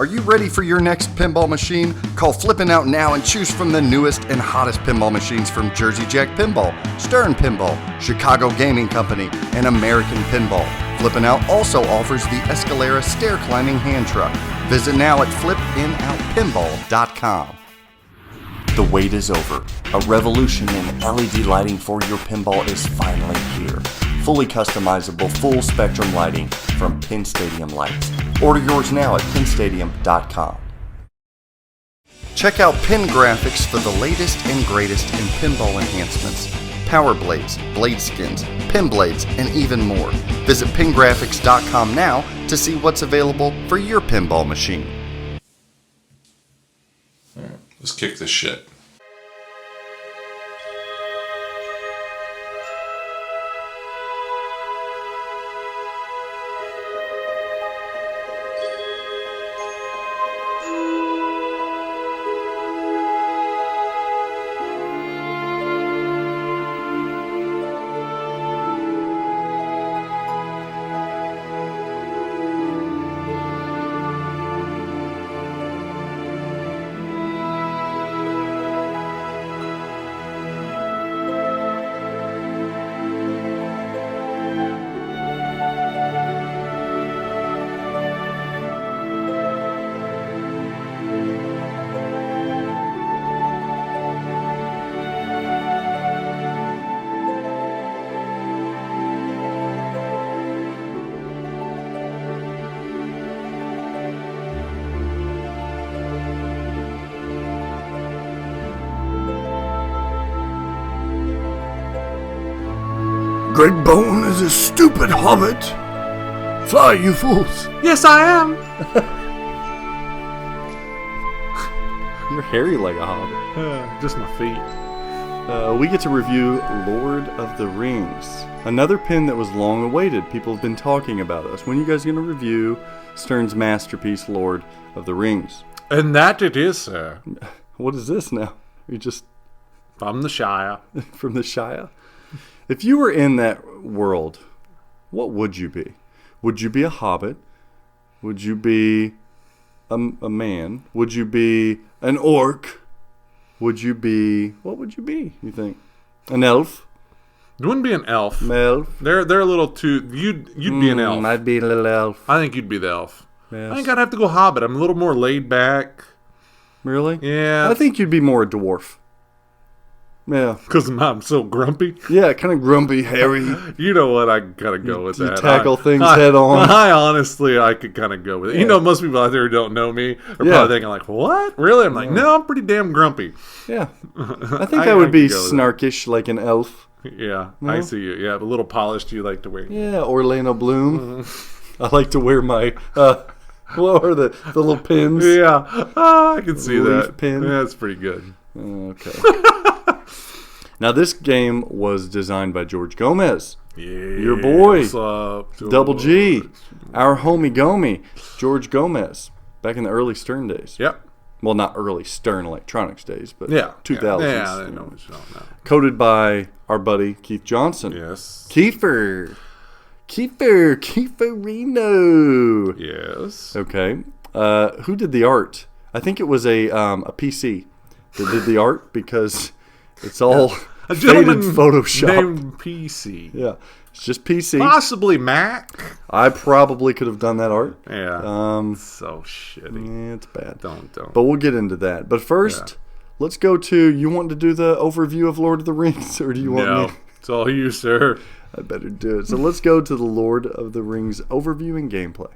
Are you ready for your next pinball machine? Call Flippin' Out now and choose from the newest and hottest pinball machines from Jersey Jack Pinball, Stern Pinball, Chicago Gaming Company, and American Pinball. Flippin' Out also offers the Escalera stair climbing hand truck. Visit now at flippinoutpinball.com. The wait is over. A revolution in LED lighting for your pinball is finally here. Fully customizable, full spectrum lighting from Pin Stadium Lights. Order yours now at pinstadium.com. Check out Pin Graphics for the latest and greatest in pinball enhancements. Power blades, blade skins, pin blades, and even more. Visit pingraphics.com now to see what's available for your pinball machine. Let's kick this shit. Greg Bone is a stupid hobbit. Fly, you fools. Yes, I am. You're hairy like a hobbit. Just my feet. We get to review Lord of the Rings. Another pin that was long awaited. People have been talking about us. When are you guys going to review Stern's masterpiece, Lord of the Rings? And that it is, sir. What is this now? You just... From the Shire. From the Shire? If you were in that world, what would you be? Would you be a hobbit? Would you be a man? Would you be an orc? Would you be... What would you be, you think? An elf? You wouldn't be an elf. Elf? They're a little too... You'd be an elf. I'd be a little elf. I think you'd be the elf. Yes. I think I'd have to go hobbit. I'm a little more laid back. Really? Yeah. I think you'd be more a dwarf. Yeah. Because I'm so grumpy. Yeah, kind of grumpy, hairy. You know what? I gotta go with You that. tackle things head on. I honestly could kind of go with it. Yeah. You know, most people out there who don't know me are Yeah. probably thinking like, what? Really? I'm like, no, I'm pretty damn grumpy. Yeah. I think I would be could go with snarkish like an elf. Yeah, No? I see you. Yeah, a little polished you like to wear. Yeah, Orlando Bloom. I like to wear my... what are the little pins? Yeah, I can see Leaf that. pin. Yeah, that's pretty good. Okay. Now, this game was designed by George Gomez. Yeah, Your boy. what's up, Double G. George? Our homie Gomi. George Gomez. Back in the early Stern days. Yep. Well, not early Stern Electronics days, but Yeah. 2000s. Yeah, I know what you don't know. Coded by our buddy Keith Johnson. Yes. Kieferino. Yes. Okay. Who did the art? I think it was a PC that did the art because it's all A faded gentleman Photoshop. named PC. Yeah, it's just PC. Possibly Mac. I probably could have done that art. Yeah. So shitty. Yeah, it's bad. Don't. But we'll get into that. But first, let's go to, you want to do the overview of Lord of the Rings, or do you want No, me? it's all you, sir. I better do it. So let's go to the Lord of the Rings overview and gameplay.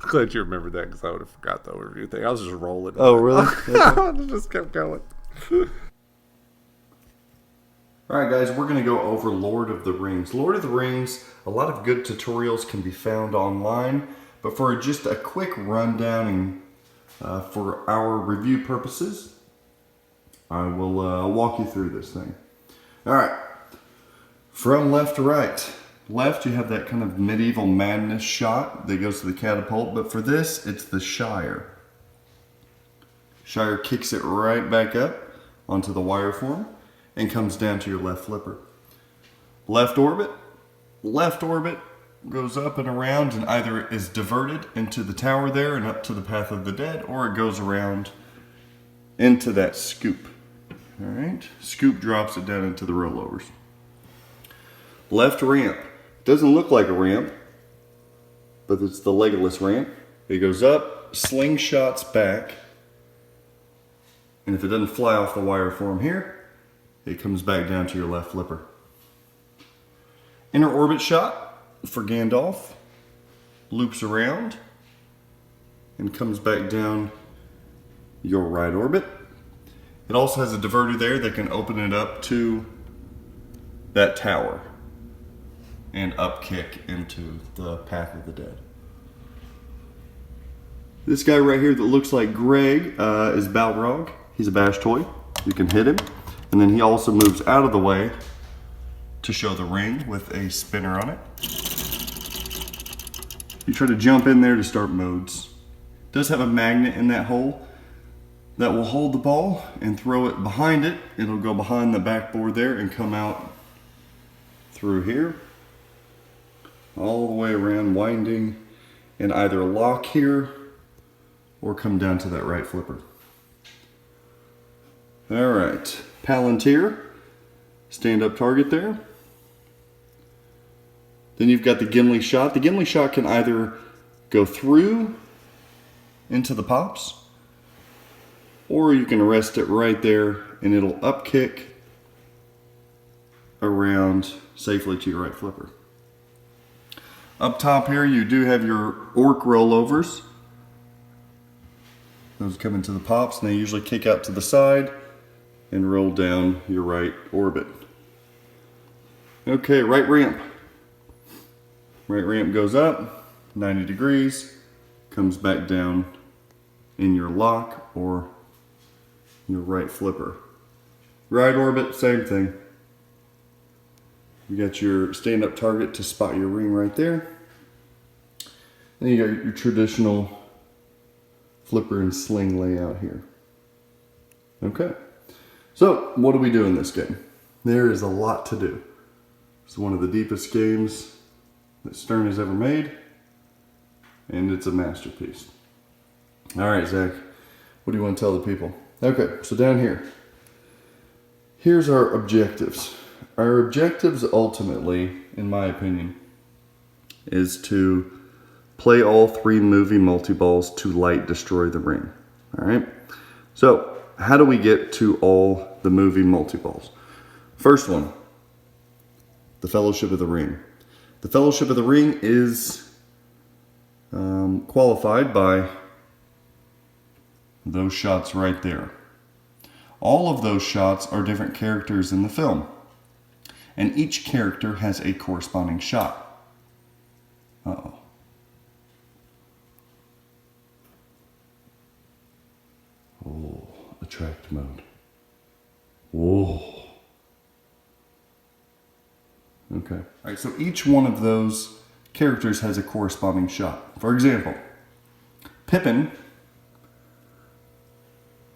I'm glad you remembered that because I would have forgot the overview thing. I was just rolling. Oh, really? I just kept going. Alright guys, we're going to go over Lord of the Rings. Lord of the Rings, a lot of good tutorials can be found online, but for just a quick rundown and for our review purposes, I will walk you through this thing. Alright, from left to right. Left, you have that kind of medieval madness shot that goes to the catapult, but for this, it's the Shire. Shire kicks it right back up onto the wire form and comes down to your left flipper. Left orbit, goes up and around and either is diverted into the tower there and up to the Path of the Dead, or it goes around into that scoop. All right, scoop drops it down into the rollovers. Left ramp. Doesn't look like a ramp, but it's the Legolas ramp. It goes up, slingshots back, and if it doesn't fly off the wire form here, it comes back down to your left flipper. Inner orbit shot for Gandalf, loops around and comes back down your right orbit. It also has a diverter there that can open it up to that tower and up kick into the Path of the Dead. This guy right here that looks like Greg is Balrog. He's a bash toy. You can hit him. And then he also moves out of the way to show the ring with a spinner on it. You try to jump in there to start modes. It does have a magnet in that hole that will hold the ball and throw it behind it. It'll go behind the backboard there and come out through here, all the way around, winding, and either lock here or come down to that right flipper. All right, Palantir, stand-up target there. Then you've got the Gimli shot. The Gimli shot can either go through into the pops, or you can arrest it right there and it'll up kick around safely to your right flipper. Up top here you do have your orc rollovers. Those come into the pops and they usually kick out to the side and roll down your right orbit. Okay, right ramp. Right ramp goes up 90 degrees, comes back down in your lock or your right flipper. Right orbit, same thing. You got your stand-up target to spot your ring right there. And you got your traditional flipper and sling layout here. Okay, so what do we do in this game? There is a lot to do. It's one of the deepest games that Stern has ever made, and it's a masterpiece. All right, Zach, what do you want to tell the people? Okay, so down here, here's our objectives. Our objectives ultimately, in my opinion, is to play all 3 movie multi-balls to light destroy the ring. All right, so how do we get to all the movie multi-balls? First one, the Fellowship of the Ring. The Fellowship of the Ring is qualified by those shots right there. All of those shots are different characters in the film, and each character has a corresponding shot. Uh-oh. Oh, attract mode. Whoa. Okay. All right, so each one of those characters has a corresponding shot. For example, Pippin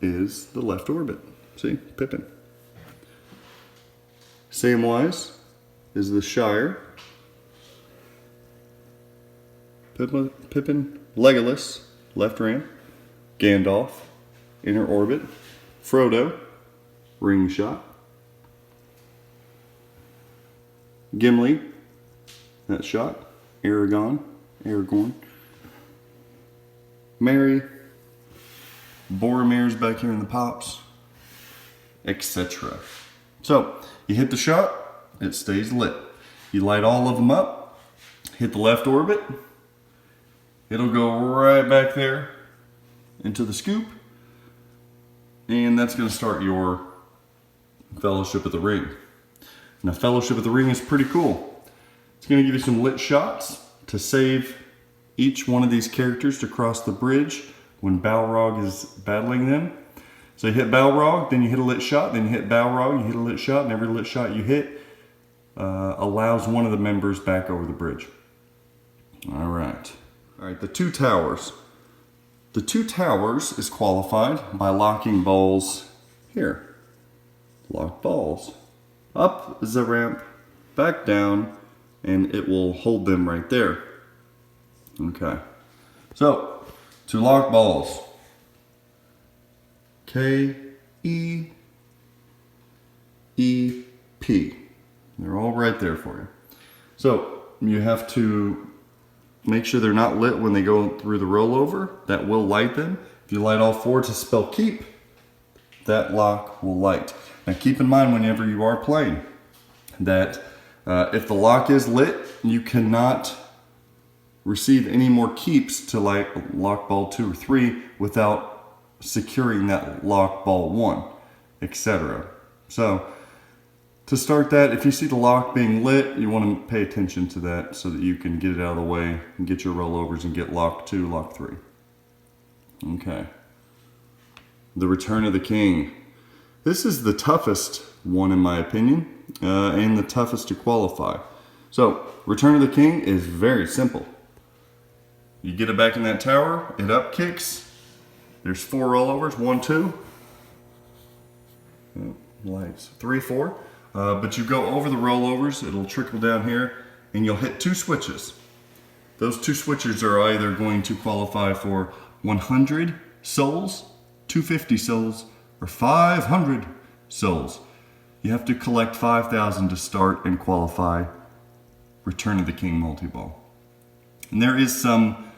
is the left orbit. See, Pippin. Samwise is the Shire. Pippin, Legolas, left ramp. Gandalf, inner orbit. Frodo, ring shot. Gimli, that shot. Aragorn. Merry. Boromir's back here in the pops, etc. So, you hit the shot, it stays lit. You light all of them up, hit the left orbit, it'll go right back there into the scoop, and that's going to start your Fellowship of the Ring. Now, Fellowship of the Ring is pretty cool. It's going to give you some lit shots to save each one of these characters to cross the bridge when Balrog is battling them. So you hit Balrog, then you hit a lit shot, then you hit Balrog, you hit a lit shot, and every lit shot you hit allows one of the members back over the bridge. All right, the 2 towers. The 2 towers is qualified by locking balls here. Lock balls. Up is the ramp, back down, and it will hold them right there. Okay. So, to lock balls. K-E-E-P. They're all right there for you. So, you have to make sure they're not lit when they go through the rollover. That will light them. If you light all 4 to spell keep, that lock will light. Now keep in mind whenever you are playing that if the lock is lit, you cannot receive any more keeps to light lock ball 2 or 3 without securing that lock ball 1, etc. So to start that, if you see the lock being lit, you want to pay attention to that so that you can get it out of the way and get your rollovers and get lock 2, lock 3. Okay. The Return of the King. This is the toughest one in my opinion, and the toughest to qualify. So, Return of the King is very simple. You get it back in that tower, it up kicks. There's 4 rollovers, 1, 2. Lights, 3, 4. But you go over the rollovers, it'll trickle down here, and you'll hit 2 switches. Those 2 switches are either going to qualify for 100 souls, 250 souls, or 500 souls. You have to collect 5,000 to start and qualify Return of the King multi-ball. And there is some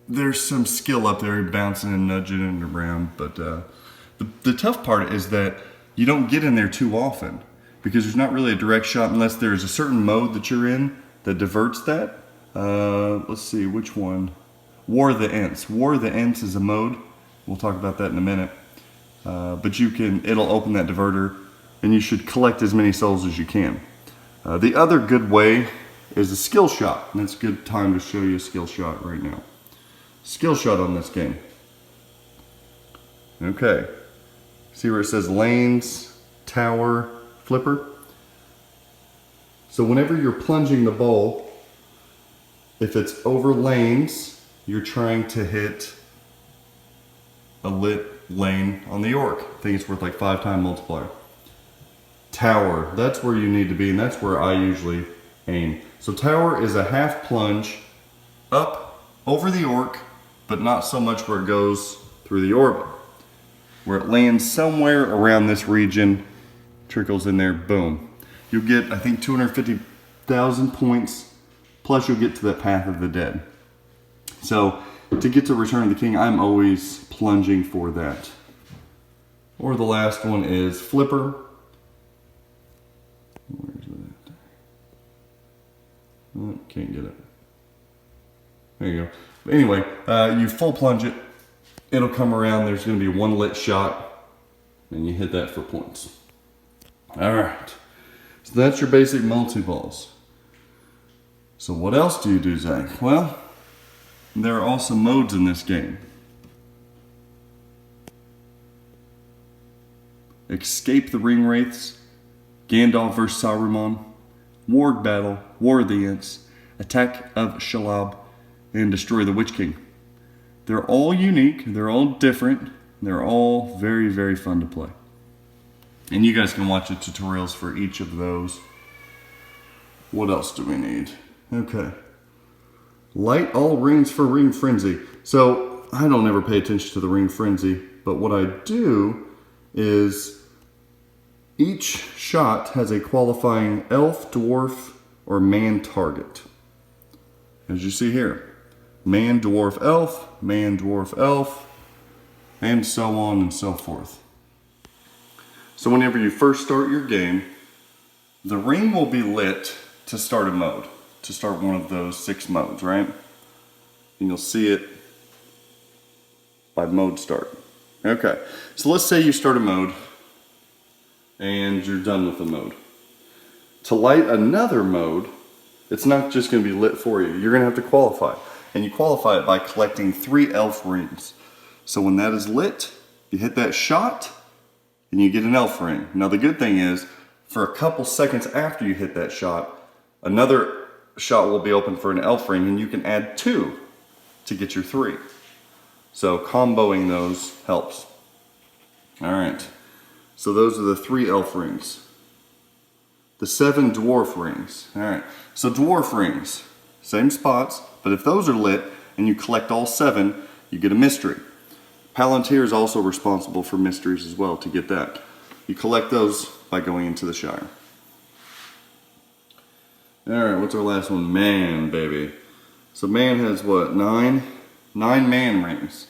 there's some skill up there, bouncing and nudging it around, but the tough part is that you don't get in there too often because there's not really a direct shot unless there's a certain mode that you're in that diverts that. Let's see, which one? War of the Ents. War of the Ents is a mode. We'll talk about that in a minute. But it'll open that diverter, and you should collect as many souls as you can. The other good way is a skill shot, and it's a good time to show you a skill shot right now. Skill shot on this game. Okay. See where it says lanes, tower, flipper? So whenever you're plunging the ball, if it's over lanes, you're trying to hit a lit lane on the York. I think it's worth like 5-time multiplier. Tower, that's where you need to be, and that's where I usually aim. So tower is a half plunge up over the York, but not so much where it goes through the orbit. Where it lands somewhere around this region, trickles in there, boom. You'll get, I think, 250,000 points, plus you'll get to the Path of the Dead. So, to get to Return of the King, I'm always plunging for that. Or the last one is Flipper. Where's that? Oh, can't get it. There you go. But anyway, you full plunge it. It'll come around. There's going to be 1 lit shot, and you hit that for points. All right. So that's your basic multi-balls. So what else do you do, Zach? Well, there are also modes in this game. Escape the Ring Wraiths, Gandalf vs. Saruman, Warg Battle, War of the Ents, Attack of Shalab, and Destroy the Witch King. They're all unique, they're all different, they're all very, very fun to play. And you guys can watch the tutorials for each of those. What else do we need? Okay. Light all rings for Ring Frenzy. So, I don't ever pay attention to the Ring Frenzy, but what I do is each shot has a qualifying elf, dwarf, or man target. As you see here. Man, dwarf, elf, and so on and so forth. So whenever you first start your game, the ring will be lit to start a mode, to start one of those 6 modes, right? And you'll see it by mode start. Okay, so let's say you start a mode and you're done with the mode. To light another mode, it's not just going to be lit for you. You're going to have to qualify. And you qualify it by collecting 3 elf rings. So when that is lit, you hit that shot, and you get an elf ring. Now the good thing is, for a couple seconds after you hit that shot, another shot will be open for an elf ring, and you can add 2 to get your 3. So comboing those helps. Alright, so those are the 3 elf rings. the 7 dwarf rings. All right, so dwarf rings, same spots, but if those are lit and you collect all 7, you get a mystery. Palantir is also responsible for mysteries as well to get that. You collect those by going into the Shire. All right, what's our last one? Man, baby. So man has what, 9? 9 man rings.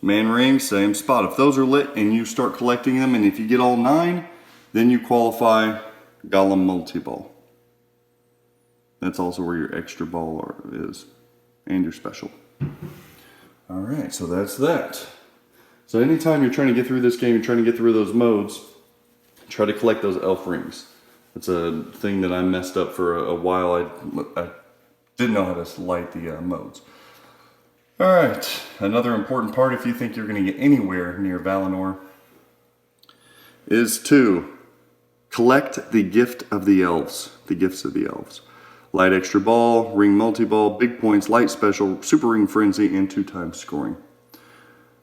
Man rings, same spot. If those are lit and you start collecting them, and if you get all 9, then you qualify Golem multi-ball. That's also where your extra ball is, and your special. All right, so that's that. So anytime you're trying to get through this game, you're trying to get through those modes, try to collect those elf rings. It's a thing that I messed up for a while. I didn't know how to light the modes. All right, another important part if you think you're going to get anywhere near Valinor is to collect the gift of the elves, the gifts of the elves. Light extra ball, ring multi-ball, big points, light special, super ring frenzy, and 2 times scoring.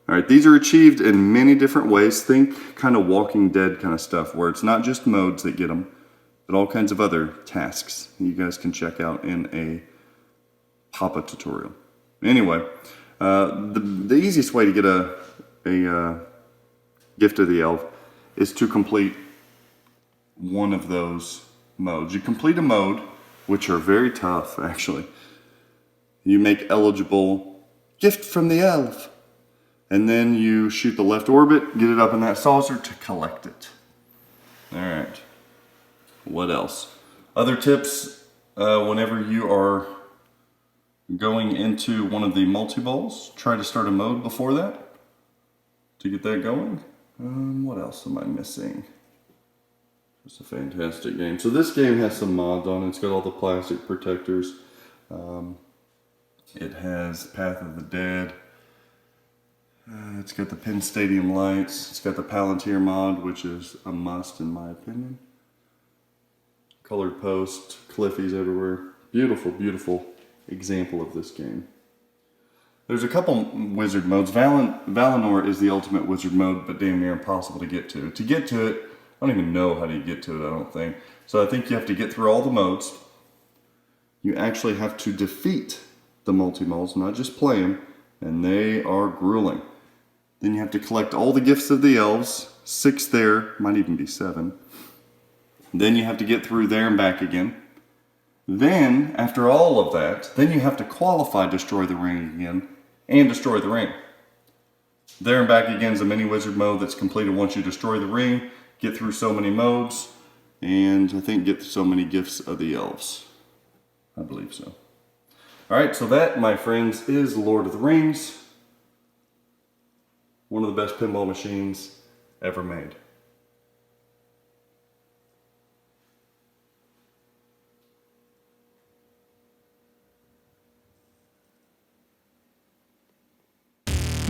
All right, these are achieved in many different ways. Think kind of Walking Dead kind of stuff, where it's not just modes that get them, but all kinds of other tasks you guys can check out in a Papa tutorial. Anyway, the easiest way to get a gift of the elf is to complete one of those modes. You complete a mode, which are very tough, actually. You make eligible gift from the elf. And then you shoot the left orbit, get it up in that saucer to collect it. All right. What else? Other tips, whenever you are going into one of the multi-balls, try to start a mode before that to get that going. What else am I missing? It's a fantastic game. So this game has some mods on it. It's got all the plastic protectors. It has Path of the Dead. It's got the Penn Stadium lights. It's got the Palantir mod, which is a must in my opinion. Colored posts, cliffies everywhere. Beautiful, beautiful example of this game. There's a couple wizard modes. Valinor is the ultimate wizard mode, but damn near impossible to get to. To get to it, I don't even know how to get to it, I don't think. So I think you have to get through all the modes. You actually have to defeat the multi-modes, not just play them, and they are grueling. Then you have to collect all the gifts of the elves, 6 there, might even be 7. Then you have to get through there and back again. Then, after all of that, then you have to qualify Destroy the Ring again, and Destroy the Ring. There and back again is a mini wizard mode that's completed once you destroy the ring, get through so many modes, and I think get so many gifts of the elves. I believe so. Alright, so that, my friends, is Lord of the Rings. One of the best pinball machines ever made.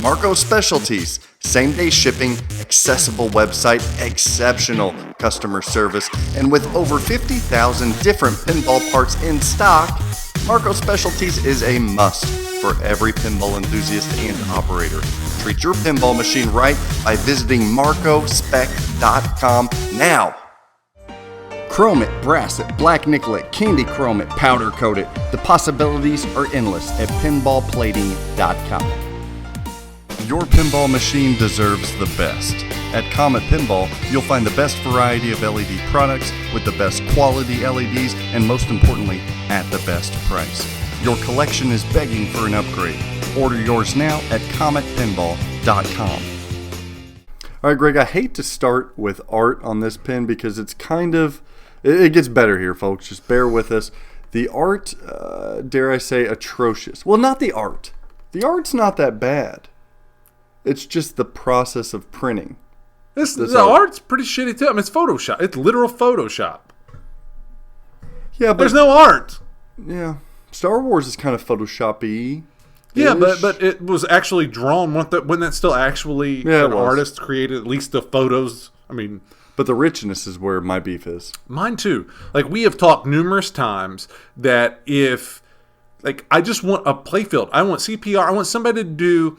Marco Specialties, same-day shipping, accessible website, exceptional customer service, and with over 50,000 different pinball parts in stock, Marco Specialties is a must for every pinball enthusiast and operator. Treat your pinball machine right by visiting marcospec.com now. Chrome it, brass it, black nickel it, candy chrome it, powder coat it. The possibilities are endless at pinballplating.com. Your pinball machine deserves the best. At Comet Pinball, you'll find the best variety of LED products with the best quality LEDs and most importantly, at the best price. Your collection is begging for an upgrade. Order yours now at cometpinball.com. All right, Greg, I hate to start with art on this pin because it's kind of, it gets better here, folks. Just bear with us. The art, dare I say, atrocious. Well, not the art. The art's not that bad. It's just the process of printing. The art's pretty shitty too. I mean, it's Photoshop. It's literal Photoshop. Yeah, but there's no art. Yeah, Star Wars is kind of Photoshop-y. Yeah, but it was actually drawn. Wasn't that still actually an artist created at least the photos? I mean, but the richness is where my beef is. Mine too. Like we have talked numerous times that if, like, I just want a Playfield. I want CPR. I want somebody to do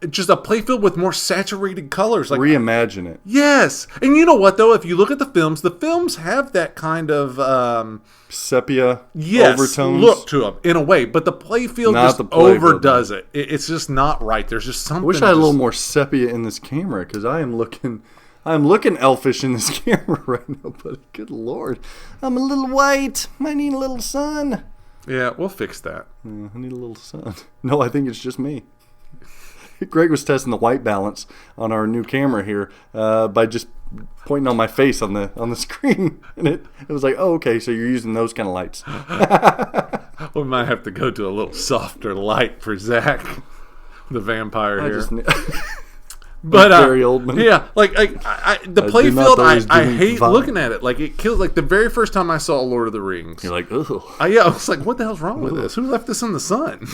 just a playfield with more saturated colors. Like, reimagine it. Yes. And you know what, though? If you look at the films have that kind of... sepia overtones. Look to them, in a way. But the playfield just overdoes it. It's just not right. There's just something... I wish I had a little more sepia in this camera, because I'm looking elfish in this camera right now, but good Lord. I'm a little white. I need a little sun. Yeah, we'll fix that. Yeah, I need a little sun. No, I think it's just me. Greg was testing the white balance on our new camera here by just pointing on my face on the screen, and it was like, oh, okay, so you're using those kind of lights. We might have to go to a little softer light for Zach, the vampire here. But Gary Oldman. Yeah, like the playfield, I hate looking at it. Like, it kills. Like, the very first time I saw Lord of the Rings, you're like, ugh. I was like, what the hell's wrong with this? Who left this in the sun?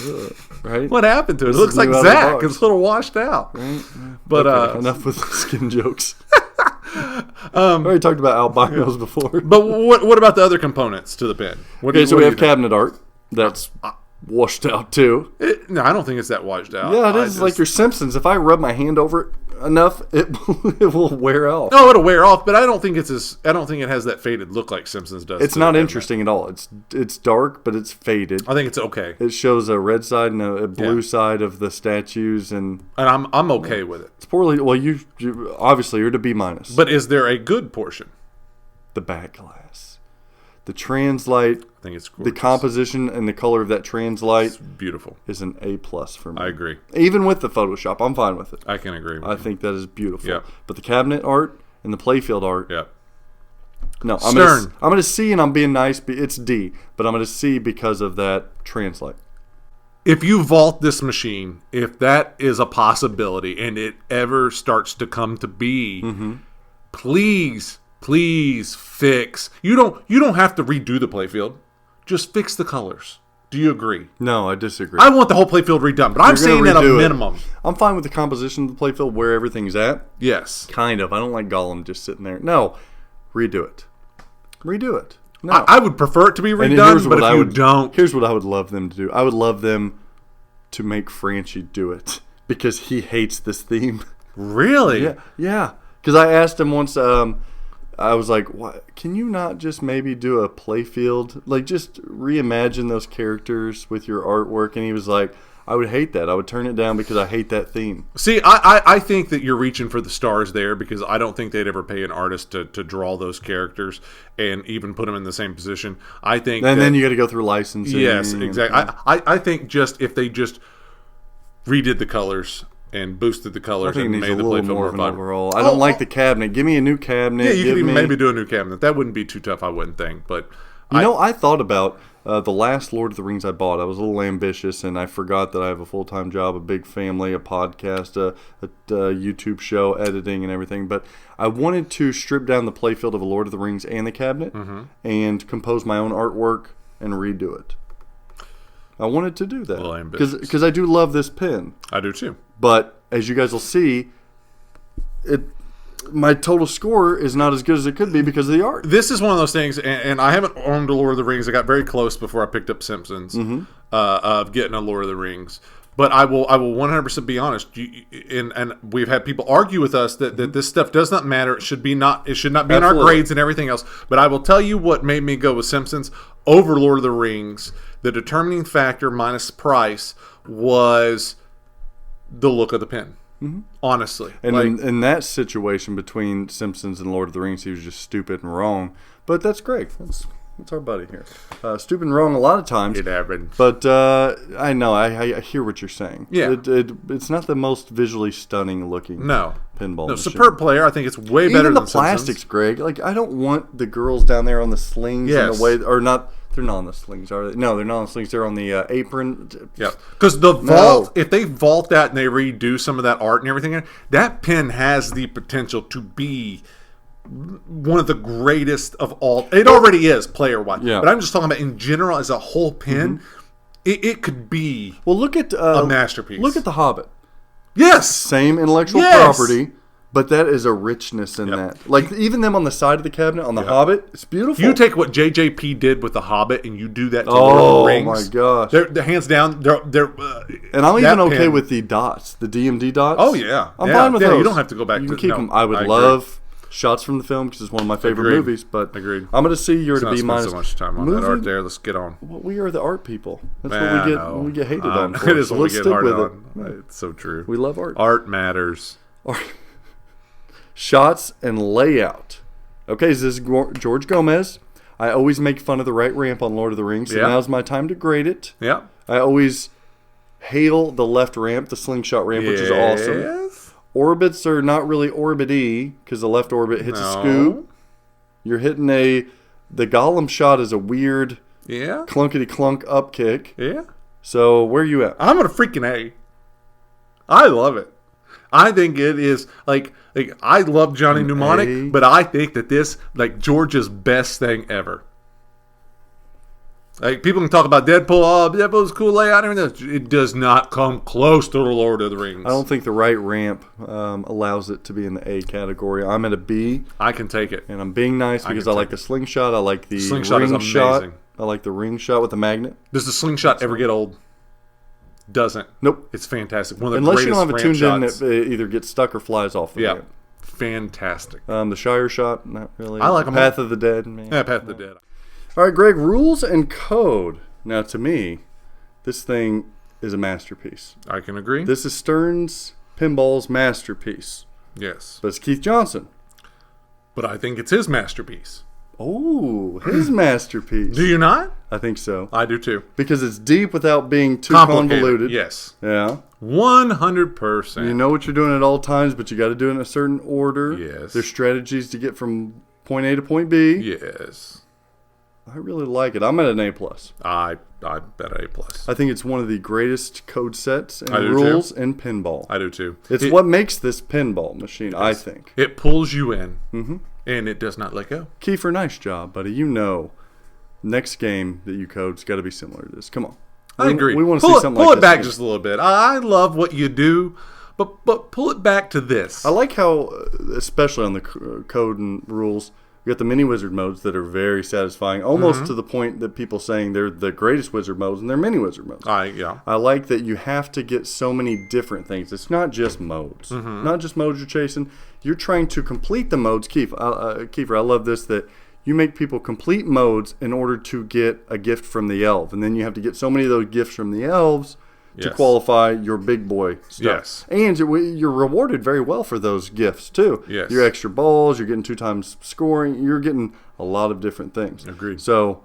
Right? What happened to it? It looks like Zach. It's a little washed out. Right? But okay, enough with skin jokes. I already talked about albinos before. But what about the other components to the pen? So we have cabinet art. That's washed out too. No, I don't think it's that washed out. Yeah, it is like your Simpsons. If I rub my hand over it enough, it will wear off. No, it'll wear off, but I don't think it has that faded look like Simpsons does. It's not interesting at all. It's dark, but it's faded. I think it's okay. It shows a red side and a blue side of the statues, and I'm okay with it. It's poorly. Well, you obviously you're to B-. But is there a good portion? The back glass, the translight. I think it's gorgeous. The composition and the color of that translight, it's beautiful. Is an A+ for me. I agree. Even with the Photoshop, I'm fine with it. I can agree with I think that is beautiful. Yep. But the cabinet art and the playfield art. Yep. No, I'm going to C, and I'm being nice. It's D, but I'm going to C because of that translight. If you vault this machine, if that is a possibility and it ever starts to come to be, please fix. You don't have to redo the playfield. Just fix the colors. Do you agree? No, I disagree. I want the whole playfield redone, but I'm saying at a minimum. I'm fine with the composition of the playfield where everything's at. Yes. Kind of. I don't like Gollum just sitting there. No, redo it. Redo it. No. I would prefer it to be redone, but if you don't... Here's what I would love them to do. I would love them to make Franchi do it, because he hates this theme. Really? Yeah. Because I asked him once... I was like, "What? Can you not just maybe do a playfield? Like, just reimagine those characters with your artwork?" And he was like, "I would hate that. I would turn it down because I hate that theme." See, I think that you're reaching for the stars there, because I don't think they'd ever pay an artist to draw those characters and even put them in the same position. I think, and then you got to go through licensing. Yes, exactly. I think if they just redid the colors and boosted the colors and made the playfield more overall. I don't like the cabinet. Give me a new cabinet. Yeah, you could even maybe do a new cabinet. That wouldn't be too tough, I wouldn't think. But I thought about the last Lord of the Rings I bought. I was a little ambitious, and I forgot that I have a full-time job, a big family, a podcast, a YouTube show, editing, and everything. But I wanted to strip down the playfield of a Lord of the Rings and the cabinet and compose my own artwork and redo it. I wanted to do that because I do love this pen. I do too. But as you guys will see, my total score is not as good as it could be because of the art. This is one of those things, and I haven't owned a Lord of the Rings. I got very close before I picked up Simpsons of getting a Lord of the Rings. But I will 100% be honest. And we've had people argue with us that this stuff does not matter. It should not be in our grades and everything else. But I will tell you what made me go with Simpsons over Lord of the Rings. The determining factor minus price was the look of the pen. Honestly. And in that situation between Simpsons and Lord of the Rings, he was just stupid and wrong. But that's great. That's our buddy here. Stupid and wrong a lot of times. It happened. But I know. I hear what you're saying. Yeah. It's not the most visually stunning looking pinball machine. Superb player. I think it's way better than the plastics, Simpsons. Greg. Like, I don't want the girls down there on the slings and the way... Or not... They're not on the slings, are they? No, they're not on the slings. They're on the apron. Yeah, because the vault, if they vault that and they redo some of that art and everything, that pen has the potential to be one of the greatest of all. It already is player-wise. Yeah. But I'm just talking about in general as a whole pen. It could be look at a masterpiece. Look at The Hobbit. Yes. Same intellectual property, But that is a richness in that. Like, even them on the side of the cabinet, on the Hobbit, it's beautiful. You take what JJP did with the Hobbit and you do that to Lord of the Rings. Oh, my gosh. They're hands down, they're and I'm even okay with the dots, the DMD dots. Oh, yeah. I'm fine with those. You don't have to go back you to can keep them. I would love shots from the film because it's one of my favorite movies. But Agreed. I'm going to see you're to be minus. So much time on that art there. Let's get on. Well, we are the art people. That's what we get hated on for. It is so what we let's get stick hard with on. it. It's so true. We love art. Art matters. Shots and layout. Okay, so this is George Gomez. I always make fun of the right ramp on Lord of the Rings, so now's my time to grade it. Yeah. I always hail the left ramp, the slingshot ramp, which is awesome. Orbits are not really orbit-y, because the left orbit hits a scoop. You're hitting the Gollum shot is a weird clunkety-clunk up kick. Yeah. So, where are you at? I'm at a freaking A. I love it. I think it is like I love Johnny Mnemonic, but I think that this George's best thing ever. Like, people can talk about Deadpool. Oh, Deadpool's cool layout and everything. It does not come close to the Lord of the Rings. I don't think the right ramp allows it to be in the A category. I'm at a B. I can take it, and I'm being nice because I like the slingshot. I like the slingshot ring is shot. amazing. I like the ring shot with the magnet. Does the slingshot ever get old? Doesn't. Nope. It's fantastic. One of the Unless greatest you don't have it tuned shots. in, it either gets stuck or flies off the ramp. Fantastic. The Shire shot, not really. I like them. Path of the Dead. Man. Yeah, Path of the Dead. All right, Greg, rules and code. Now, to me, this thing is a masterpiece. I can agree. This is Stern's Pinball's masterpiece. Yes. But it's Keith Johnson. But I think it's his masterpiece. Oh, his masterpiece. Do you not? I think so. I do too. Because it's deep without being too convoluted. Yes. Yeah. 100%. You know what you're doing at all times, but you got to do it in a certain order. Yes. There's strategies to get from point A to point B. Yes. I really like it. I'm at an A+. I bet A+. I think it's one of the greatest code sets and I do rules too. in pinball. I do too. It's what makes this pinball machine, I think. It pulls you in, and it does not let go. Kiefer, nice job, buddy. You know, next game that you code's got to be similar to this. Come on. I agree. We want to see something like this. Pull it back just a little bit. I love what you do, but pull it back to this. I like how, especially on the code and rules, you got the mini wizard modes that are very satisfying, almost to the point that people saying they're the greatest wizard modes and they're mini wizard modes. I like that you have to get so many different things. It's not just modes. Not just modes you're chasing. You're trying to complete the modes. Kiefer, I love this, that you make people complete modes in order to get a gift from the elf. And then you have to get so many of those gifts from the elves to qualify your big boy stuff. Yes. And you're rewarded very well for those gifts, too. Yes. Your extra balls, you're getting 2 times scoring, you're getting a lot of different things. Agreed. So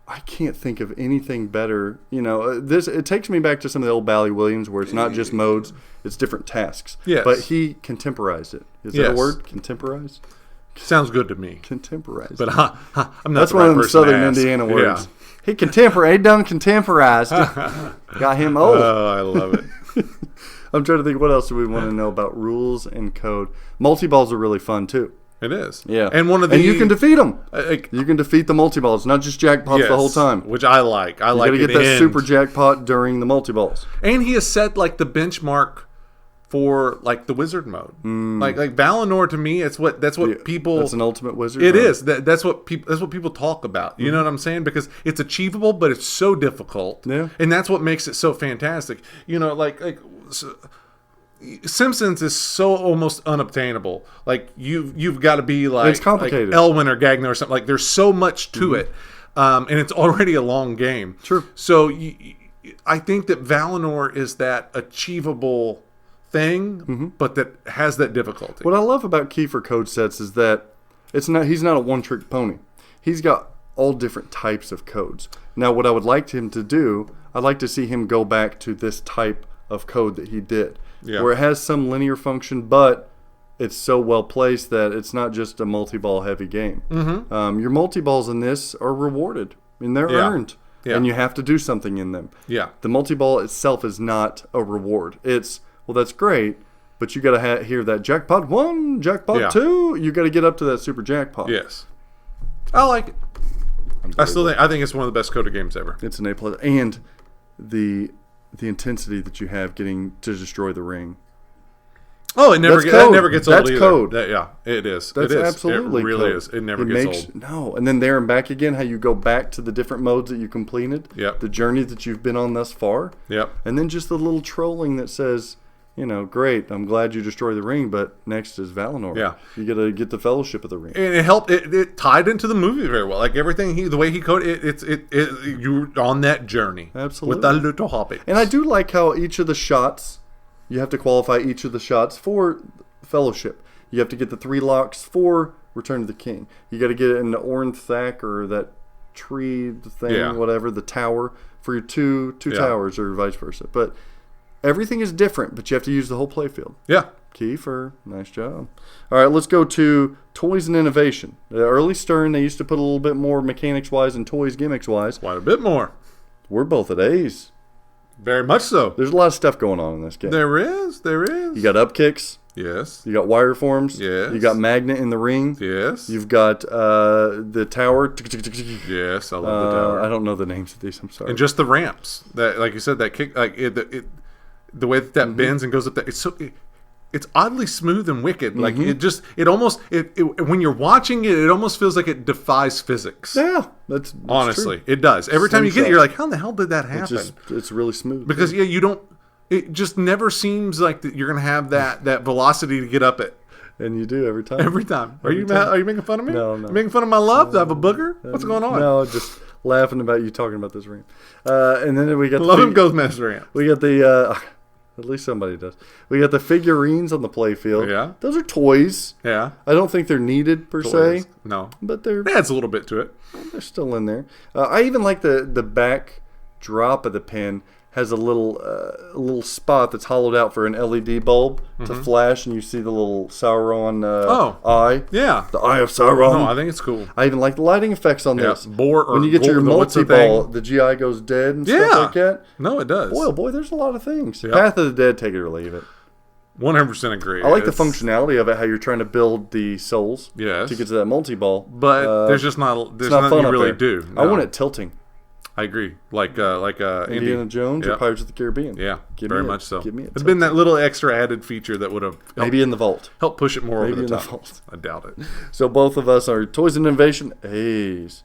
I can't think of anything better. You know, it takes me back to some of the old Bally Williams where it's not just modes, it's different tasks. Yes. But he contemporized it. Is that a word? Contemporize? Sounds good to me. Contemporized. But I'm not That's the one right of them person to Southern ask. Indiana words. Yeah. He done contemporized it. Got him old. Oh, I love it. I'm trying to think what else do we want to know about rules and code. Multi-balls are really fun too. It is. Yeah. And you can defeat them. You can defeat the multi-balls, not just jackpots the whole time. Which I like. You got to get that super jackpot during the multi-balls. And he has set the benchmark for the wizard mode. Like Valinor, to me, that's what people. That's an ultimate wizard. It is. That's what people talk about. You know what I'm saying? Because it's achievable, but it's so difficult. Yeah. And that's what makes it so fantastic. You know, Simpsons is so almost unobtainable. You've got to be it's complicated. Elwyn or Gagnon or something. There's so much to it, and it's already a long game. True. So I think that Valinor is that achievable thing, but that has that difficulty. What I love about Kiefer code sets is that he's not a one-trick pony. He's got all different types of codes. Now, what I would like him to do, I'd like to see him go back to this type of code that he did, where it has some linear function, but it's so well placed that it's not just a multi-ball heavy game. Your multi-balls in this are rewarded. I mean, they're earned, and you have to do something in them. Yeah. The multi-ball itself is not a reward. It's, well, that's great, but you got to hear that jackpot 1, jackpot 2. You got to get up to that super jackpot. Yes. I like it. I think it's one of the best coded games ever. It's an A+. And the intensity that you have getting to destroy the ring. Oh, it never gets old. That's either. code. Yeah, it is. That's it is. absolutely It really code. is. It never gets old. No, and then there and back again, how you go back to the different modes that you completed. Yep. The journey that you've been on thus far. Yep. And then just the little trolling that says, great, I'm glad you destroyed the ring, but next is Valinor. Yeah. You got to get the Fellowship of the Ring. And it helped. It tied into the movie very well. Like everything, the way he coded it, you're on that journey. Absolutely. With the little hobbit. And I do like how each of the shots, you have to qualify each of the shots for Fellowship. You have to get the 3 locks for Return of the King. You got to get it in the Ornthak or that tree thing, whatever, the tower for your two towers or vice versa. But everything is different, but you have to use the whole playfield. Yeah. Kiefer, nice job. All right, let's go to toys and innovation. The early Stern, they used to put a little bit more mechanics-wise and toys gimmicks-wise. Quite a bit more. We're both at A's. Very much so. There's a lot of stuff going on in this game. There is. You got up kicks. Yes. You got wire forms. Yes. You got magnet in the ring. Yes. You've got the tower. Yes, I love the tower. I don't know the names of these. I'm sorry. And just the ramps. That, like you said, that kick, like the way that bends and goes up. It's oddly smooth and wicked. Like it almost when you're watching it, it almost feels like it defies physics. Yeah, that's honestly, true. it does. Every time you get it, you're like, how in the hell did that happen? It's really smooth. Because you don't. It just never seems like that you're gonna have that velocity to get up it. And you do every time. Every time. Are you making fun of me? No. You making fun of my love? Do I have a booger? What's going on? No, just laughing about you talking about this ramp. And then we got Love him goes mess ramp. We got the. At least somebody does. We got the figurines on the playfield. Yeah. Those are toys. Yeah. I don't think they're needed per se. No. But they're. It adds a little bit to it. They're still in there. I even like the back drop of the pin has a little spot that's hollowed out for an LED bulb to flash, and you see the little Sauron eye. Yeah. The Eye of Sauron. No, I think it's cool. I even like the lighting effects on this. When you get your multi-ball, the GI goes dead and stuff like that. No, it does. Boy, there's a lot of things. Yep. Path of the Dead, take it or leave it. 100% agree. I like the functionality of it, how you're trying to build the souls to get to that multi-ball. But there's nothing you really do. No. I want it tilting. I agree. Like Indiana Jones or Pirates of the Caribbean. Yeah, very much so. Give me it's been that little extra added feature that would have maybe in the vault. Help push it more maybe over the top. Vault. I doubt it. So both of us are toys and innovation A's.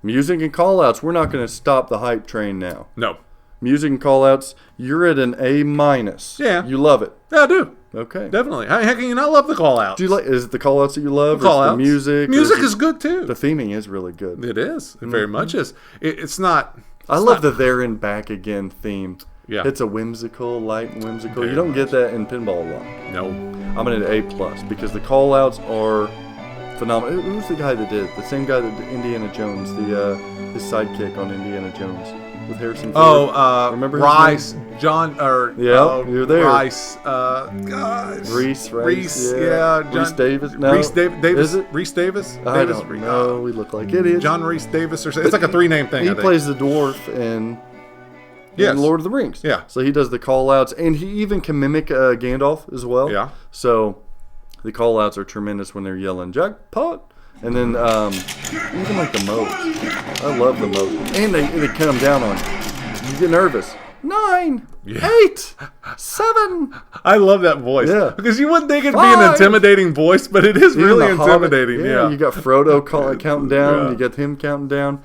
Music and callouts. We're not going to stop the hype train now. No. Music and callouts. You're at an A minus. Yeah. You love it. Yeah, I do. Okay. Definitely. How can you not love the callouts? Do you like? Is it the callouts that you love? Callouts. The music. Music is good too. The theming is really good. It is. It very much is. It's not. I love the There and Back Again theme. Yeah. It's a whimsical, light and whimsical. You don't get that in pinball a lot. No. I'm at an A+ because the callouts are phenomenal. Who's the guy that did? The same guy that did Indiana Jones, his sidekick on Indiana Jones with Harrison Ford. Remember Rice, John, or you're there. Rice, gosh, Reese, yeah, John, Reese Davis. No, Reese Davis. Is it Reese Davis? I don't know. We look like idiots. John Reese Davis, or it's like a 3-name thing. He plays the dwarf in Lord of the Rings. Yeah. So he does the call-outs, and he even can mimic Gandalf as well. Yeah. So the call-outs are tremendous when they're yelling jackpot. And then even like the modes. I love the modes. And they come down on you. You get nervous. 9, 8, 7. I love that voice. Yeah. Because you wouldn't think it'd 5. be an intimidating voice, but it is Even really the Hobbit, intimidating. Yeah. You got Frodo counting down. You got him counting down.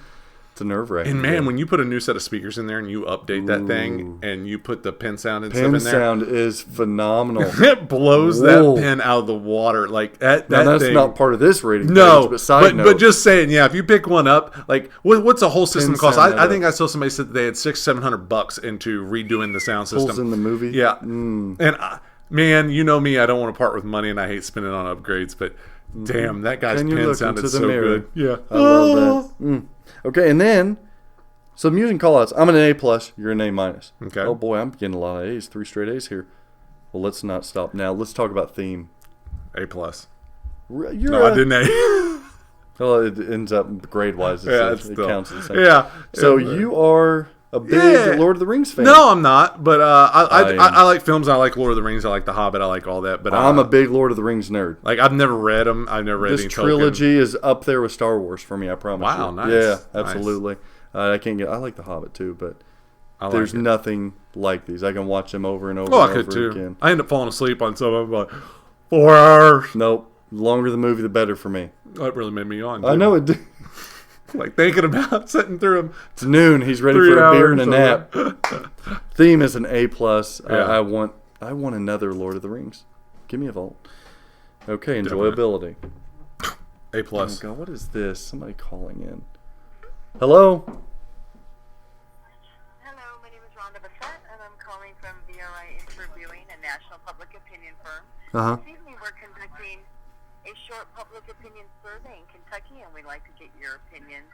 It's a nerve-wracking. And man, when you put a new set of speakers in there and you update that thing and you put the pin sound and pin stuff in there, sound is phenomenal. It blows that pin out of the water. Like that's thing, not part of this rating. No, page, but just saying, yeah. If you pick one up, like what's a whole system cost? I think I saw somebody said that they had $600-700 into redoing the sound system. Pulls in the movie. Yeah, and man, you know me, I don't want to part with money, and I hate spending on upgrades. But damn, that guy's pin sounded so good. Yeah, I love that. Okay, and then some music callouts. I'm an A+. You're an A-. Okay. Oh boy, I'm getting a lot of A's. 3 straight A's here. Well, let's not stop now. Let's talk about theme. A+. I didn't A. Well, it ends up grade-wise. It counts as the same. Yeah. So you are a big Lord of the Rings fan. No, I'm not. But I like films. I like Lord of the Rings. I like The Hobbit. I like all that. But I'm a big Lord of the Rings nerd. Like I've never read them. I've never read this any trilogy Tolkien. is up there with Star Wars for me. I promise. Wow, you. nice. Yeah, absolutely. Nice. I like The Hobbit too, but There's nothing like these. I can watch them over and over Oh, and I could over too. again. I end up falling asleep on some of them. Like 4 hours. Nope. The longer the movie, the better for me. That really made me yawn. Too. I know it did. Like thinking about sitting through them. It's noon. He's ready 3 for a beer and a hours nap. Theme is an A+. Yeah. I want another Lord of the Rings. Give me a vault. Okay, enjoyability. A+. Oh God, what is this? Somebody calling in. Hello? Hello, my name is Rhonda Bassett, and I'm calling from VRI Interviewing, a national public opinion firm. Uh-huh. This evening we're conducting a short public opinion survey in Kentucky, and we'd like to get your opinions.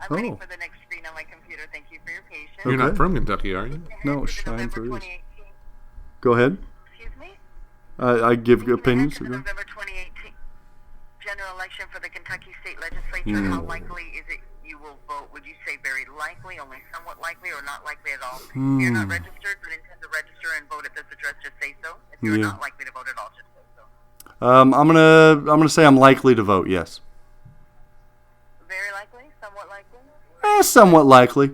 I'm waiting for the next screen on my computer. Thank you for your patience. You're not from Kentucky, are you? No, To the shine November through. 2018 Go ahead. Excuse me? I give Moving opinions. ahead to the November 2018 general election for the Kentucky State Legislature. How likely is it you will vote? Would you say very likely, only somewhat likely, or not likely at all? If you're not registered but intend to register and vote at this address, just say so. If you're not likely to vote at all, just say so. I'm gonna say I'm likely to vote. Yes. Very likely, somewhat likely. Somewhat likely.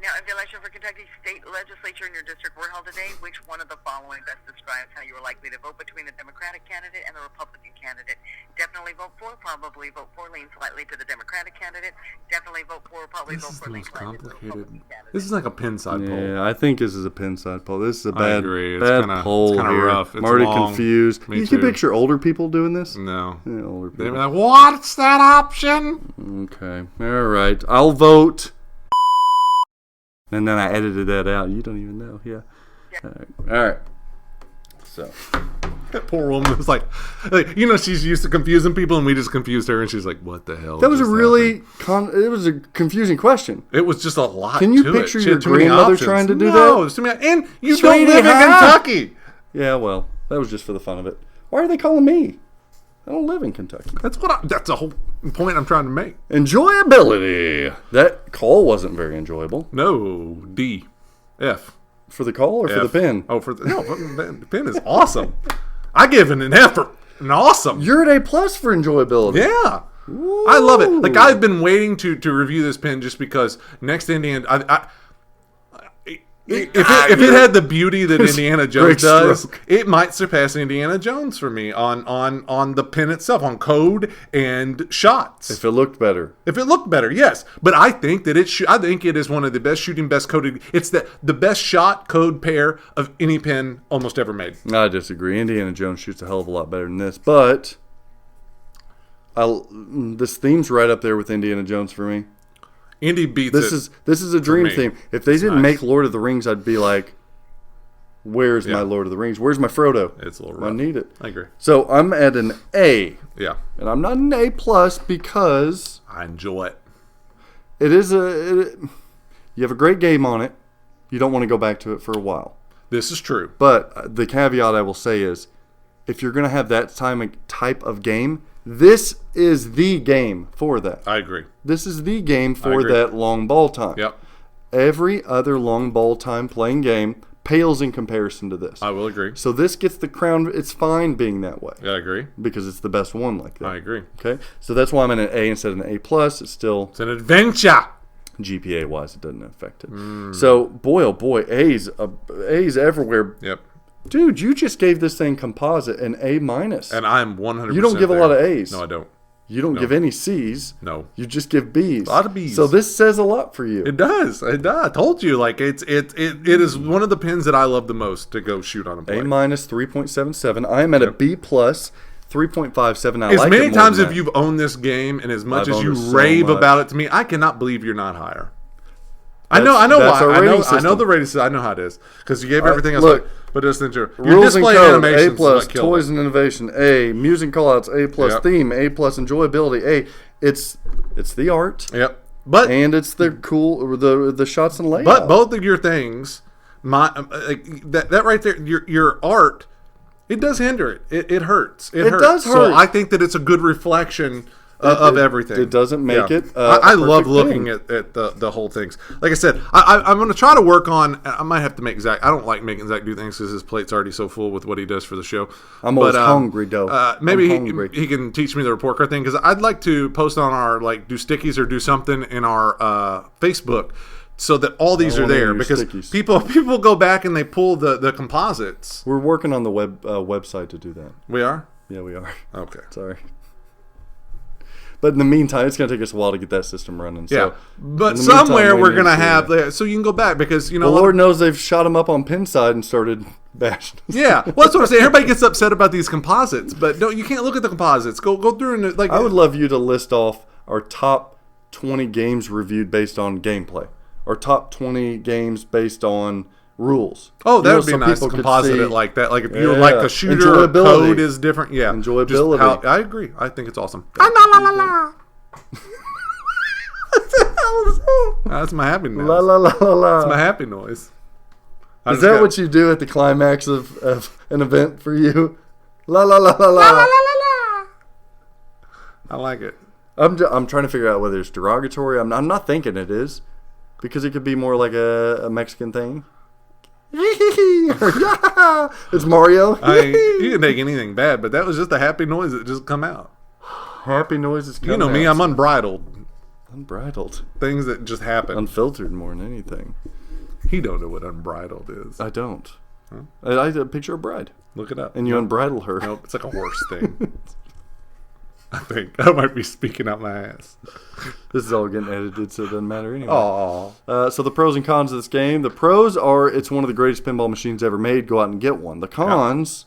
Now, if the election for Kentucky State Legislature in your district were held today, which one of the following best describes how you are likely to vote between the Democratic candidate and the Republican candidate? Definitely vote for, probably vote for, lean slightly to the Democratic candidate. Definitely vote for, probably This vote is for, the lean most slightly to the complicated. Republican candidate. This is like a pin side poll. Yeah, I think this is a pin side poll. This is a bad, agree. It's bad it's poll kinda here. rough. It's I'm already long. confused. Me You can too. picture older people doing this? No. Yeah, older They people. were like, what's that option? Okay. All right. I'll vote. And then I edited that out. You don't even know. Yeah. All right. So. That poor woman was like, you know, she's used to confusing people, and we just confused her, and she's like, what the hell? That was a just really happened? it was a confusing question. It was just a lot. Can you to picture it. She your had too many grandmother options. trying to do No, that? it's too many, and you Sweetie, don't live in huh? Kentucky. Yeah, well, that was just for the fun of it. Why are they calling me? I don't live in Kentucky. That's the whole point I'm trying to make. Enjoyability. That call wasn't very enjoyable. No, D, F. For the call or for the F. pin? Oh, the pin is awesome. I give it an F for an awesome. You're at A+ for enjoyability. Yeah. I love it. Like, I've been waiting to review this pin just because next Indiana... If it had the beauty that Indiana Jones Great does, stroke. it might surpass Indiana Jones for me on the pin itself, on code and shots. If it looked better. If it looked better, yes. But I think that I think it is one of the best shooting, best coded. It's the best shot code pair of any pin almost ever made. I disagree. Indiana Jones shoots a hell of a lot better than this, but this theme's right up there with Indiana Jones for me. Indy beats This is a dream me. theme. If they didn't nice. make Lord of the Rings, I'd be like, "Where's my Yeah. Lord of the Rings? Where's my Frodo? It's a little I rough. need it." I agree. So I'm at an A, Yeah, and I'm not an A+ because I enjoy it. it is you have a great game on it. You don't want to go back to it for a while. This is true. But the caveat I will say is, if you're going to have that type of game, this is the game for that. I agree. This is the game for agree. that long ball time. Yep, Every other long ball time playing game pales in comparison to this. I will agree. So this gets the crown. It's fine being that way I agree. because it's the best one like that. I agree. Okay, so that's why I'm in an A instead of an A+. It's still It's an adventure. GPA wise, it doesn't affect it. So boy, oh boy, A's everywhere. Yep. Dude, you just gave this thing composite an A-. And I'm 100%. You don't give a lot of A's. No, I don't. You don't give any C's. No. You just give B's. A lot of B's. So this says a lot for you. It does. It does. I told you. Like, it is one of the pins that I love the most to go shoot on a play. A- 3.77. I am at a B+, 3.57. I As like many it more times than as that. you've owned this game, and as much I've as owned you it so rave much. about it to me, I cannot believe you're not higher. I That's know our why. rating I know system. the rating system. I know how it is because you gave everything else. look, but just your Rules and display code, A+, animations like killed toys it. and innovation, A, music callouts, A+, Yep. theme, A+, enjoyability, A. It's the art, Yep. But and it's the cool, the shots and layout. But both of your things, that right there, your art, it does hinder it. It hurts. It hurts. does So hurt. I think that it's a good reflection of everything. It doesn't make it. I love perfect looking pin. at the whole things. Like I said, I'm going to try to work on. I might have to make Zach. I don't like making Zach do things because his plate's already so full with what he does for the show. I'm always hungry, though. Maybe hungry. he can teach me the report card thing because I'd like to post on our do stickies or do something in our Facebook so that all these are there because stickies. people go back and they pull the composites. We're working on the website to do that. We are. Yeah, we are. Okay. Sorry. But in the meantime, it's going to take us a while to get that system running. So Yeah, but in the somewhere meantime, we're we going to need have so you can go back because The Lord knows they've shot him up on Pinside and started bashing. Yeah, well, that's what I'm saying. Everybody gets upset about these composites, but no, you can't look at the composites. Go through and I would love you to list off our top 20 games reviewed based on gameplay, or top 20 games based on rules. Oh, that would be so nice to people could composite see- it like that. Like if you're Yeah. like the shooter or Enjoyability. code is different. Yeah, Enjoyability. I agree. I think it's awesome. That's my happy noise. La la la la la. That's my happy noise. Is that what you do at the climax of an event for you? La la la la la. I like it. I'm trying to figure out whether it's derogatory. I'm not thinking it is, because it could be more like a Mexican thing. It's Mario. You can take anything bad, but that was just a happy noise that just come out. Happy noises come You know me, out. I'm unbridled. Unbridled. Things that just happen. Unfiltered more than anything. He don't know what unbridled is. I don't. I picture a bride. Look it up. And you unbridle her. Nope, it's like a horse thing. I think I might be speaking out my ass. This is all getting edited, so it doesn't matter anyway. Oh, So the pros and cons of this game. The pros are it's one of the greatest pinball machines ever made. Go out and get one. The cons,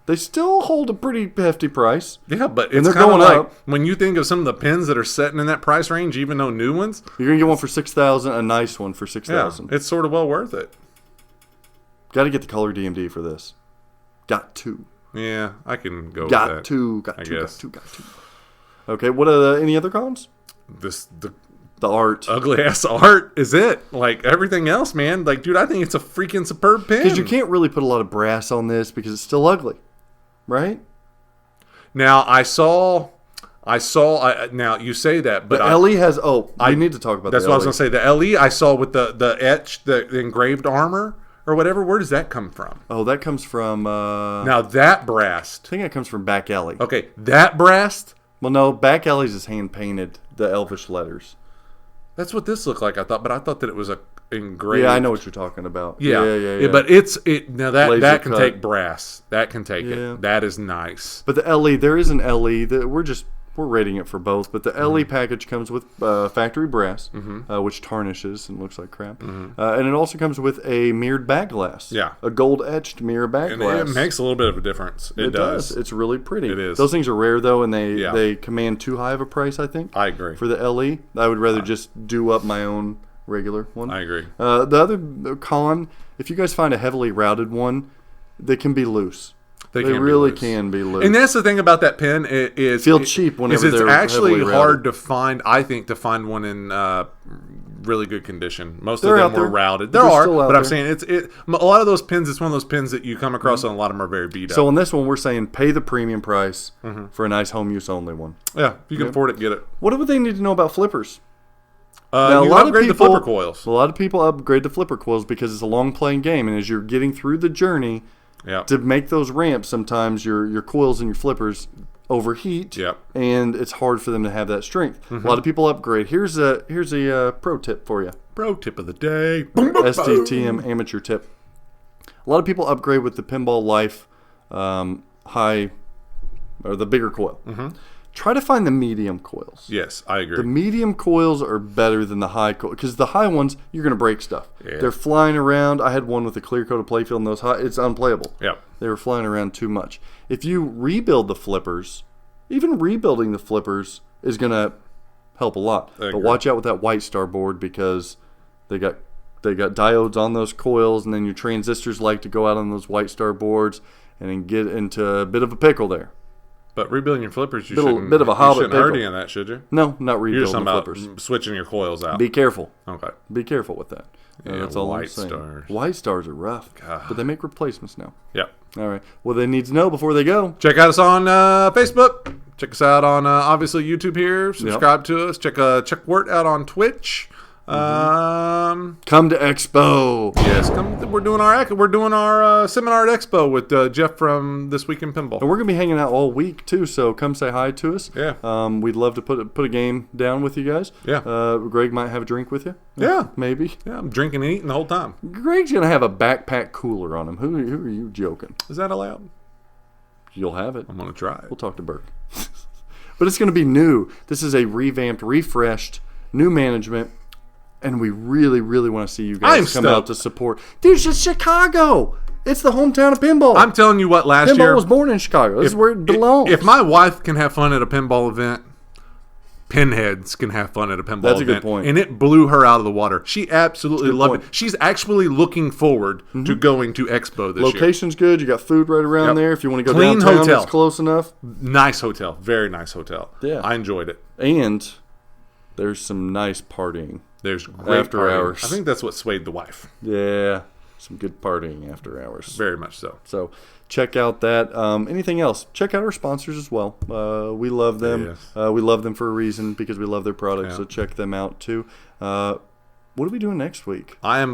they still hold a pretty hefty price. yeah, but And it's they're kind of going like up. when you think of some of the pins that are setting in that price range, even though new ones. You're gonna get one for $6,000, a nice one for Yeah, $6,000. it's sort of well worth it. Got to get the color DMD for this. Got to. Yeah, I can go with Got that. to. Got I to. guess. Got to. Okay. What are any other cons? The The art. ugly ass art is it. Like everything else, man. Like, dude, I think it's a freaking superb pin. Because you can't really put a lot of brass on this because it's still ugly, right? Now I saw. Now you say that, but The LE has. I need to talk about. that's the what I was LE. gonna say. The LE I saw with the etched, the engraved armor or whatever. Where does that come from? Oh, that comes from. Now that brass. I think that comes from Back Alley. Okay, that brass. Well, no, Back Alley's is hand painted. The Elvish letters. That's what this looked like. I thought, but I thought that it was a engraved. Yeah, I know what you're talking about. Yeah. But now that Laser can cut. take brass. That can take Yeah. it. That is nice. But the LE, there is an LE that we're rating it for both. But the LE package comes with factory brass, which tarnishes and looks like crap. And it also comes with a mirrored back glass. Yeah. A gold etched mirror back And glass. it makes a little bit of a difference. It does. It's really pretty. It is. Those things are rare though, and Yeah. they command too high of a price. I think. I agree. For the LE, I would rather just do up my own regular one. I agree. The other con, if you guys find a heavily routed one, they can be loose. They can be really loose. can be loose. And that's the thing about that pen Feel cheap whenever it's they're actually heavily hard routed. to find. I think to find one in really good condition. Most They're of out them were there. routed. They're There are, still out but I'm there. saying a lot of those pins. It's one of those pins that you come across, and a lot of them are very beat up. So on this one, we're saying pay the premium price for a nice home use only one. yeah, if you can afford it, get it. What would they need to know about flippers? Now, you upgrade the flipper coils. A lot of people upgrade the flipper coils because it's a long playing game, and as you're getting through the journey, Yeah. to make those ramps, sometimes your coils and your flippers overheat, Yep. and it's hard for them to have that strength. A lot of people upgrade. Here's a pro tip for you. Pro tip of the day. Sdtm amateur tip. A lot of people upgrade with the Pinball Life high or the bigger coil. Try to find the medium coils. Yes, I agree. The medium coils are better than the high coil because the high ones you're going to break stuff. Yeah. They're flying around. I had one with a clear coat of Playfield and those high. It's unplayable. Yep. They were flying around too much. If you rebuild the flippers, even rebuilding the flippers is going to help a lot. I But agree. watch out with that White Star board because they got diodes on those coils, and then your transistors like to go out on those White Star boards and then get into a bit of a pickle there. But rebuilding your flippers, you Bit of a hobbit shouldn't hurt pickle. any of that, should you? No, not You're just rebuilding talking the about flippers. switching your coils out. Be careful. Okay. Be careful with that. Yeah, That's all I'm White saying. Stars. White Stars are rough, God. but they make replacements now. Yep. All right. Well, they need to know before they go. Check out us on Facebook. Check us out on obviously YouTube here. Subscribe to us. Check Wirt out on Twitch. Come to Expo. Yes, we're doing our seminar at Expo with Jeff from This Week in Pinball. And we're gonna be hanging out all week too, so come say hi to us. Yeah. We'd love to put a game down with you guys. Yeah. Greg might have a drink with you. Yeah. Maybe. Yeah, I'm drinking and eating the whole time. Greg's gonna have a backpack cooler on him. Who are you joking? Is that allowed? You'll have it. I'm gonna try it. We'll talk to Burke. But it's gonna be new. This is a revamped, refreshed, new management. And we really, really want to see you guys come out to support. Dude, it's just Chicago. It's the hometown of pinball. I'm telling you what, last Pinball year was born in Chicago. This is where it belongs. If my wife can have fun at a pinball event, pinheads can have fun at a pinball event. That's a good point. And it blew her out of the water. She absolutely That's a good loved point. it. She's actually looking forward to going to Expo this year. Location's good. You got food right around Yep. there. If you want to go Clean downtown, hotel. it's close enough. Nice hotel. Very nice hotel. Yeah. I enjoyed it. And there's some nice partying. There's great After partying. hours. I think that's what swayed the wife. Yeah, some good partying after hours. Very much so. So check out that. Anything else? Check out our sponsors as well. We love them. Yes. We love them for a reason because we love their products. Yeah. So check them out too. What are we doing next week? I am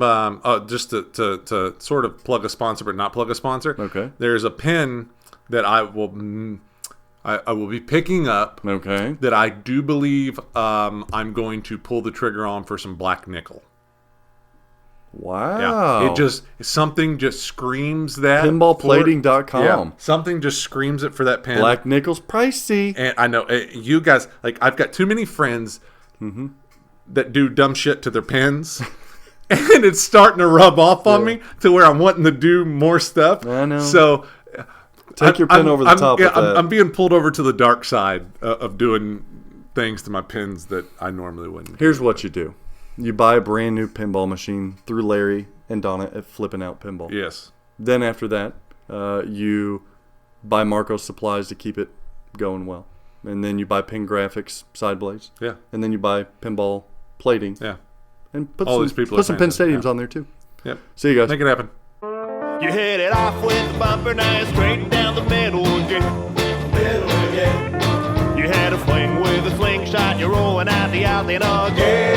just to sort of plug a sponsor, but not plug a sponsor. Okay. There's a pin that I will be picking up. Okay. That I do believe I'm going to pull the trigger on for some black nickel. Wow. Yeah. Something just screams that. Pinballplating.com. Yeah. Something just screams it for that pin. Black nickel's pricey. And I know you guys, I've got too many friends that do dumb shit to their pins. And it's starting to rub off on me to where I'm wanting to do more stuff. I know. So Take your pin over the top with that. I'm being pulled over to the dark side of doing things to my pins that I normally wouldn't. Here's what you do. You buy a brand new pinball machine through Larry and Donna at Flippin' Out Pinball. Yes. Then after that, you buy Marco's supplies to keep it going well. And then you buy pin graphics, side blades. Yeah. And then you buy pinball plating. Yeah. And put All some, these people put are some pin fans of it, stadiums on there too. Yep. See you guys. Make it happen. You hit it off with the bumper knife straight down the middle again. You had a fling with a slingshot, you're rolling out the alley again.